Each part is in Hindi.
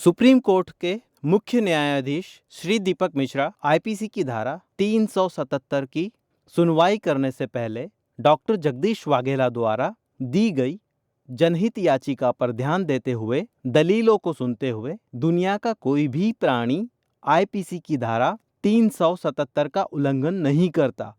सुप्रीम कोर्ट के मुख्य न्यायाधीश श्री दीपक मिश्रा आईपीसी की धारा 377 की सुनवाई करने से पहले डॉक्टर जगदीश वाघेला द्वारा दी गई जनहित याचिका पर ध्यान देते हुए दलीलों को सुनते हुए दुनिया का कोई भी प्राणी आईपीसी की धारा 377 का उल्लंघन नहीं करता।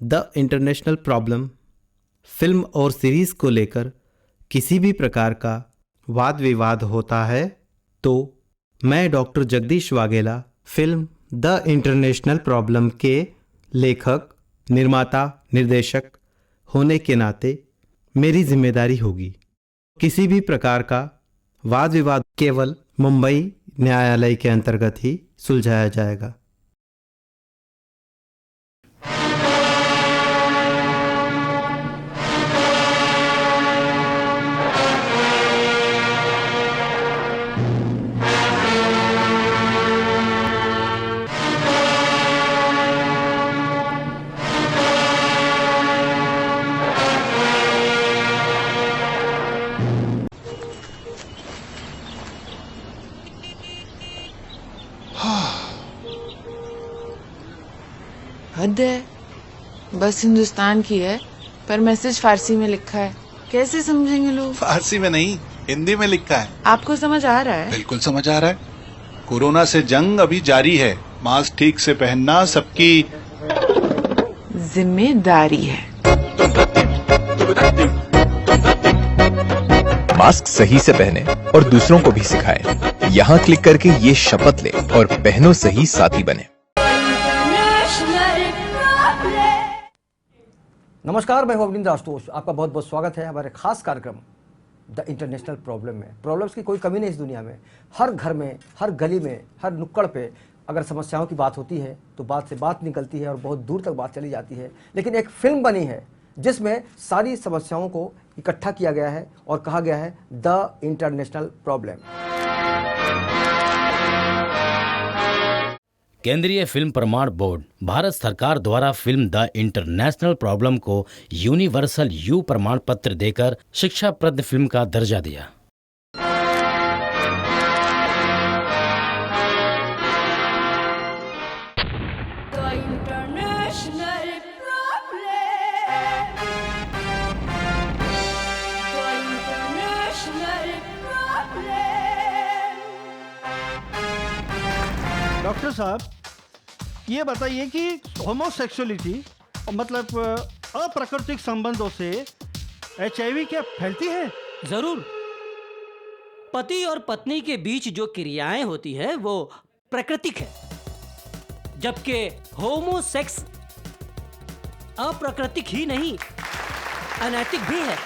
द इंटरनेशनल प्रॉब्लम फिल्म और सीरीज को लेकर किसी भी प्रकार का वाद विवाद होता है तो मैं doctor Jagdish Vaghela film the international problem के लेखक, निर्माता, निर्देशक होने के नाते मेरी जिम्मेदारी होगी। किसी भी प्रकार का वाद विवाद केवल मुंबई न्यायालय के अंतर्गत ही सुलझाया जाएगा। हद है, बस हिंदुस्तान की है पर मैसेज फारसी में लिखा है, कैसे समझेंगे लोग? फारसी में नहीं, हिंदी में लिखा है। आपको समझ आ रहा है? बिल्कुल समझ आ रहा है। कोरोना से जंग अभी जारी है, मास्क ठीक से पहनना सबकी जिम्मेदारी है। मास्क सही से पहने और दूसरों को भी सिखाएं। यहाँ क्लिक करके ये शपथ ले और बहनों से ही साथी बने। नमस्कार, मैं हूं अवनिंद्र आशुतोष। आपका बहुत बहुत स्वागत है हमारे खास कार्यक्रम द इंटरनेशनल प्रॉब्लम में। प्रॉब्लम्स की कोई कमी नहीं इस दुनिया में। हर घर में, हर गली में, हर नुक्कड़ पे अगर समस्याओं की बात होती है तो बात से बात निकलती है और बहुत दूर तक बात चली जाती है। लेकिन एक फिल्म बनी है जिसमें सारी समस्याओं को इकट्ठा किया गया है और कहा गया है द इंटरनेशनल प्रॉब्लम। केंद्रीय फिल्म प्रमाण बोर्ड भारत सरकार द्वारा फिल्म द इंटरनेशनल प्रॉब्लम को यूनिवर्सल यू प्रमाण पत्र देकर शिक्षाप्रद फिल्म का दर्जा दिया। डॉक्टर साहब, ये बताइए कि होमोसेक्सुअलिटी मतलब अप्राकृतिक संबंधों से एचआईवी क्या फैलती है? जरूर। पति और पत्नी के बीच जो क्रियाएं होती है वो प्राकृतिक है, जबकि होमोसेक्स अप्राकृतिक ही नहीं, अनैतिक भी है।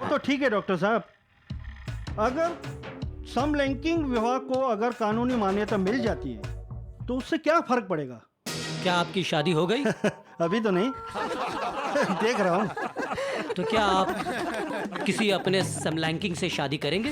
तो ठीक है डॉक्टर साहब, अगर समलैंगिक विवाह को अगर कानूनी मान्यता मिल जाती है तो उससे क्या फर्क पड़ेगा? क्या आपकी शादी हो गई? अभी तो नहीं, देख रहा हूँ। तो क्या आप किसी अपने समलैंगिक से शादी करेंगे?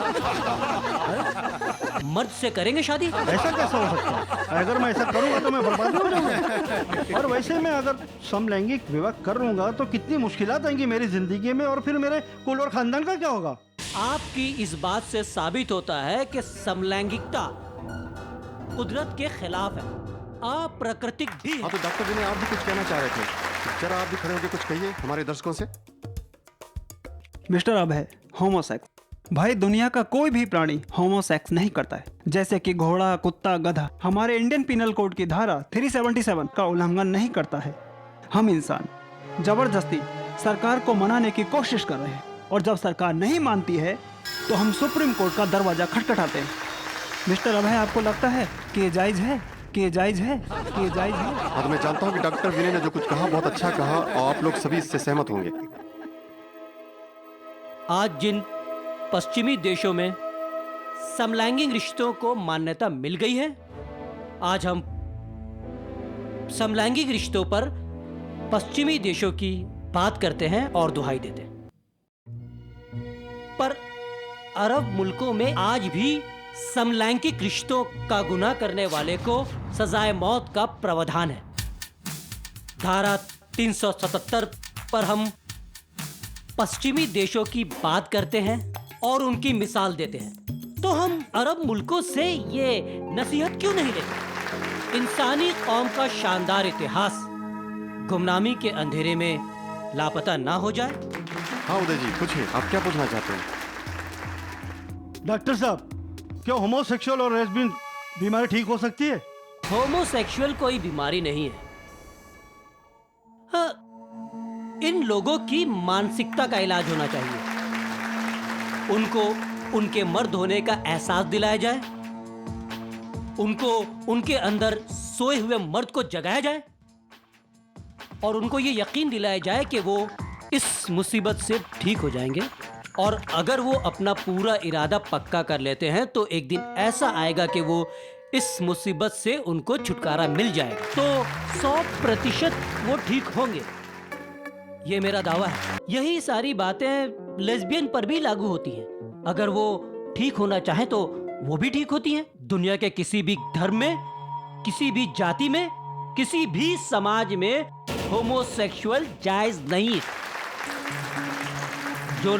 मर्द से करेंगे शादी? ऐसा कैसा हो सकता है? अगर मैं ऐसा करूँगा तो मैं बर्बाद हो जाऊंगा। और वैसे मैं अगर समलैंगिक विवाह कर लूंगा तो कितनी मुश्किलात आएंगी मेरी जिंदगी में, और फिर मेरे कुल और खानदान का क्या होगा? आपकी इस बात से साबित होता है कि समलैंगिकता कुदरत के खिलाफ है, अप्राकृतिक भी है। हाँ, तो डॉक्टर जी ने आप भी कुछ कहना चाह रहे थे, जरा आप भी खड़े होकर कुछ कहिए हमारे दर्शकों से। मिस्टर अभय, होमोसेक्स भाई दुनिया का कोई भी प्राणी होमोसेक्स नहीं करता है, जैसे कि घोड़ा, कुत्ता, गधा। हमारे इंडियन पिनल कोड की धारा 377 का उल्लंघन नहीं करता है। हम इंसान जबरदस्ती सरकार को मनाने की कोशिश कर रहे हैं, और जब सरकार नहीं मानती है तो हम सुप्रीम कोर्ट का दरवाजा खटखटाते हैं। मिस्टर अभय, आपको लगता है कि ये जायज है? कि ये जायज है? कि ये जायज है? हाँ, तो मैं जानता हूँ कि डॉक्टर विनय ने जो कुछ कहा बहुत अच्छा कहा और आप लोग सभी इससे सहमत होंगे। आज जिन पश्चिमी देशों में समलैंगिक रिश्तों को मान्यता मिल गई है, आज हम समलैंगिक रिश्तों पर पश्चिमी देशों की बात करते हैं और दुहाई देते हैं। पर अरब मुल्कों में आज भी समलैंगिक रिश्तों का गुनाह करने वाले को सजाए मौत का प्रावधान है। धारा 377 पर हम पश्चिमी देशों की बात करते हैं और उनकी मिसाल देते हैं, तो हम अरब मुल्कों से ये नसीहत क्यों नहीं लेते? इंसानी कौम का शानदार इतिहास गुमनामी के अंधेरे में लापता ना हो जाए। हाँ उदय जी, पूछिए, आप क्या पूछना चाहते हैं? डॉक्टर साहब, क्या होमोसेक्सुअल और लेस्बियन बीमारी ठीक हो सकती है? होमोसेक्सुअल कोई बीमारी नहीं है। हाँ, इन लोगों की मानसिकता का इलाज होना चाहिए। उनको उनके मर्द होने का एहसास दिलाया जाए, उनको उनके अंदर सोए हुए मर्द को जगाया जाए और उनको ये यकीन दिलाया जाए कि वो इस मुसीबत से ठीक हो जाएंगे। और अगर वो अपना पूरा इरादा पक्का कर लेते हैं तो एक दिन ऐसा आएगा कि वो इस मुसीबत से उनको छुटकारा मिल जाएगा, तो 100% वो ठीक होंगे। ये मेरा दावा है। यही सारी बातें लेस्बियन पर भी लागू होती हैं। अगर वो ठीक होना चाहे तो वो भी ठीक होती हैं। दुनिया के किसी भी धर्म में, किसी भी जाति में, किसी भी समाज में होमोसेक्सुअल जायज नहीं। जो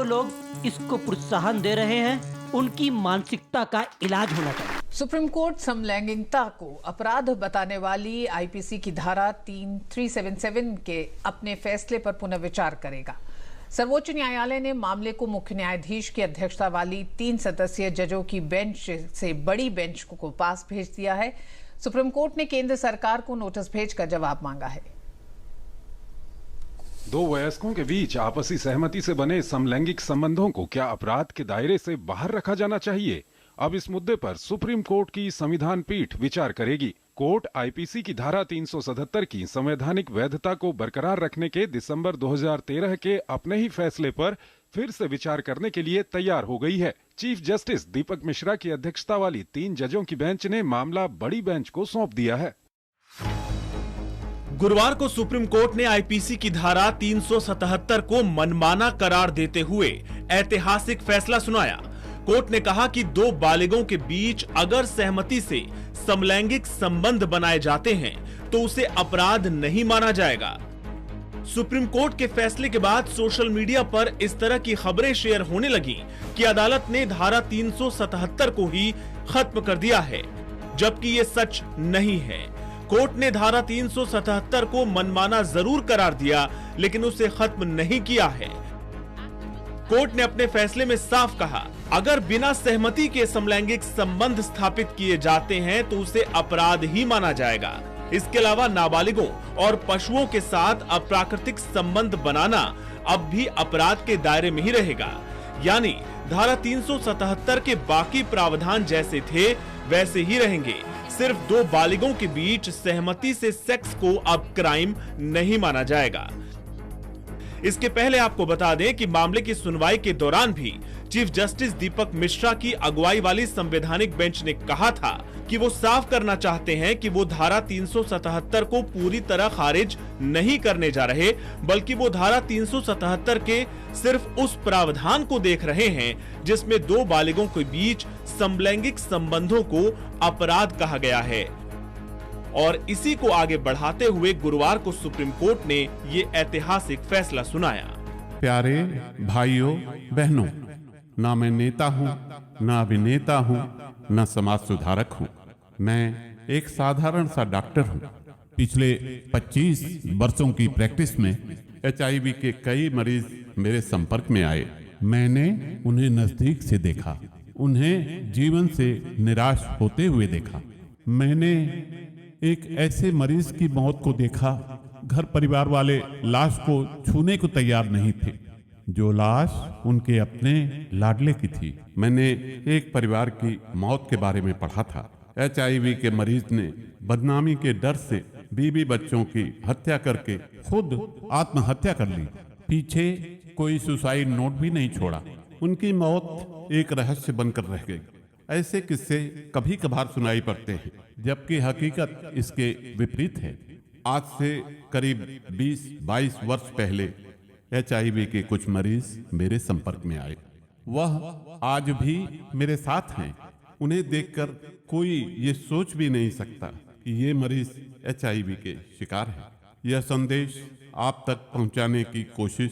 लोग इसको प्रोत्साहन दे रहे हैं, उनकी मानसिकता का इलाज होना चाहिए। सुप्रीम कोर्ट समलैंगिकता को अपराध बताने वाली आईपीसी की धारा 377 के अपने फैसले पर पुनर्विचार करेगा। सर्वोच्च न्यायालय ने मामले को मुख्य न्यायाधीश की अध्यक्षता वाली 3 सदस्यीय जजों की बेंच से बड़ी बेंच को पास भेज दिया है। सुप्रीम कोर्ट ने केंद्र सरकार को नोटिस भेजकर जवाब मांगा है। दो वयस्कों के बीच आपसी सहमति से बने समलैंगिक संबंधों को क्या अपराध के दायरे से बाहर रखा जाना चाहिए? अब इस मुद्दे पर सुप्रीम कोर्ट की संविधान पीठ विचार करेगी। कोर्ट आईपीसी की धारा 377 की संवैधानिक वैधता को बरकरार रखने के दिसंबर 2013 के अपने ही फैसले पर फिर से विचार करने के लिए तैयार हो गई है। चीफ जस्टिस दीपक मिश्रा की अध्यक्षता वाली 3 जजों की बेंच ने मामला बड़ी बेंच को सौंप दिया है। गुरुवार को सुप्रीम कोर्ट ने आईपीसी की धारा 377 को मनमाना करार देते हुए ऐतिहासिक फैसला सुनाया। कोर्ट ने कहा कि 2 बालिगों के बीच अगर सहमति से समलैंगिक संबंध बनाए जाते हैं तो उसे अपराध नहीं माना जाएगा। सुप्रीम कोर्ट के फैसले के बाद सोशल मीडिया पर इस तरह की खबरें शेयर होने लगी कि अदालत ने धारा 377 को ही खत्म कर दिया है, जबकि ये सच नहीं है। कोर्ट ने धारा 377 को मनमाना जरूर करार दिया, लेकिन उसे खत्म नहीं किया है। कोर्ट ने अपने फैसले में साफ कहा, अगर बिना सहमति के समलैंगिक संबंध स्थापित किए जाते हैं तो उसे अपराध ही माना जाएगा। इसके अलावा नाबालिगों और पशुओं के साथ अप्राकृतिक संबंध बनाना अब भी अपराध के दायरे में ही रहेगा। यानी धारा 377 के बाकी प्रावधान जैसे थे वैसे ही रहेंगे। सिर्फ 2 बालिगों के बीच सहमति से सेक्स को अब क्राइम नहीं माना जाएगा। इसके पहले आपको बता दें कि मामले की सुनवाई के दौरान भी चीफ जस्टिस दीपक मिश्रा की अगुवाई वाली संवैधानिक बेंच ने कहा था कि वो साफ करना चाहते हैं कि वो धारा 377 को पूरी तरह खारिज नहीं करने जा रहे, बल्कि वो धारा 377 के सिर्फ उस प्रावधान को देख रहे हैं जिसमें 2 बालिगों के बीच समलैंगिक संबंधों को अपराध कहा गया है। और इसी को आगे बढ़ाते हुए गुरुवार को सुप्रीम कोर्ट ने ये ऐतिहासिक फैसला सुनाया। प्यारे भाइयों बहनों, ना मैं नेता हूँ, ना अभिनेता हूँ, ना समाज सुधारक हूँ। मैं एक साधारण सा डॉक्टर हूँ। पिछले 25 वर्षों की प्रैक्टिस में HIV के कई मरीज मेरे संपर्क में आए। मैंने उन्हें नजदीक से देखा, उन्हें जीवन से निराश होते हुए देखा। मैंने एक ऐसे मरीज की मौत को देखा, घर परिवार वाले लाश को छूने को तैयार नहीं थे, जो लाश उनके अपने लाडले की थी। मैंने एक परिवार की मौत के बारे में पढ़ा था। HIV के मरीज ने बदनामी के डर से बीवी बच्चों की हत्या करके खुद आत्महत्या कर ली। पीछे कोई सुसाइड नोट भी नहीं छोड़ा। उनकी मौत एक रहस्य बनकर रह गई। ऐसे किस्से कभी कभार सुनाई पड़ते हैं, जबकि हकीकत इसके विपरीत है। आज से करीब 20-22 वर्ष पहले HIV के कुछ मरीज मेरे संपर्क में आए। वह आज भी मेरे साथ हैं। उन्हें देखकर कोई ये सोच भी नहीं सकता कि ये मरीज HIV के शिकार हैं। यह संदेश आप तक पहुंचाने की कोशिश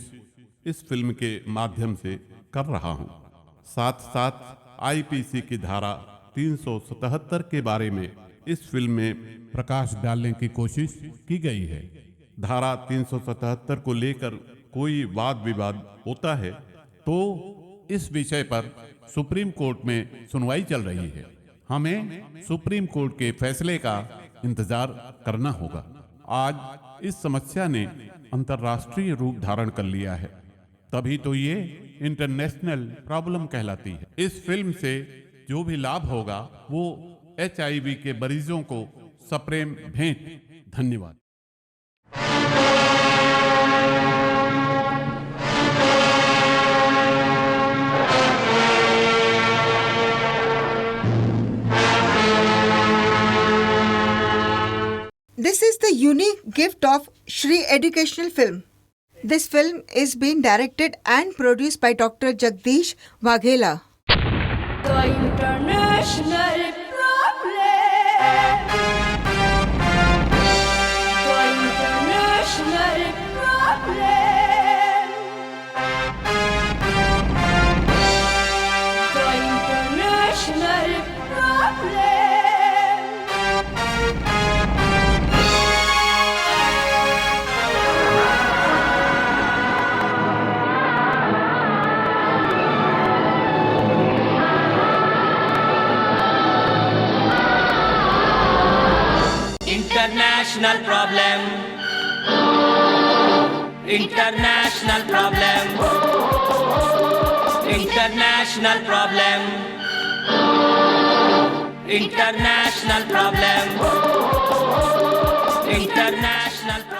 इस फिल्म के माध्यम से कर रहा हूं। साथ साथ IPC की धारा 377 के बारे में इस फिल्म में प्रकाश डालने की कोशिश की गई है। धारा 377 को लेकर कोई वाद विवाद होता है तो इस विषय पर सुप्रीम कोर्ट में सुनवाई चल रही है। हमें सुप्रीम कोर्ट के फैसले का इंतजार करना होगा। आज इस समस्या ने अंतर्राष्ट्रीय रूप धारण कर लिया है, तभी तो ये इंटरनेशनल प्रॉब्लम कहलाती है। इस फिल्म से जो भी लाभ होगा वो HIV के मरीजों को सप्रेम भेंट। धन्यवाद। This is the unique gift of Shri Educational Film. This film is being directed and produced by Dr. Jagdish Waghela. The international problem. The international problem. The international problem. International problem. International problem. International problem. International problem. International problem.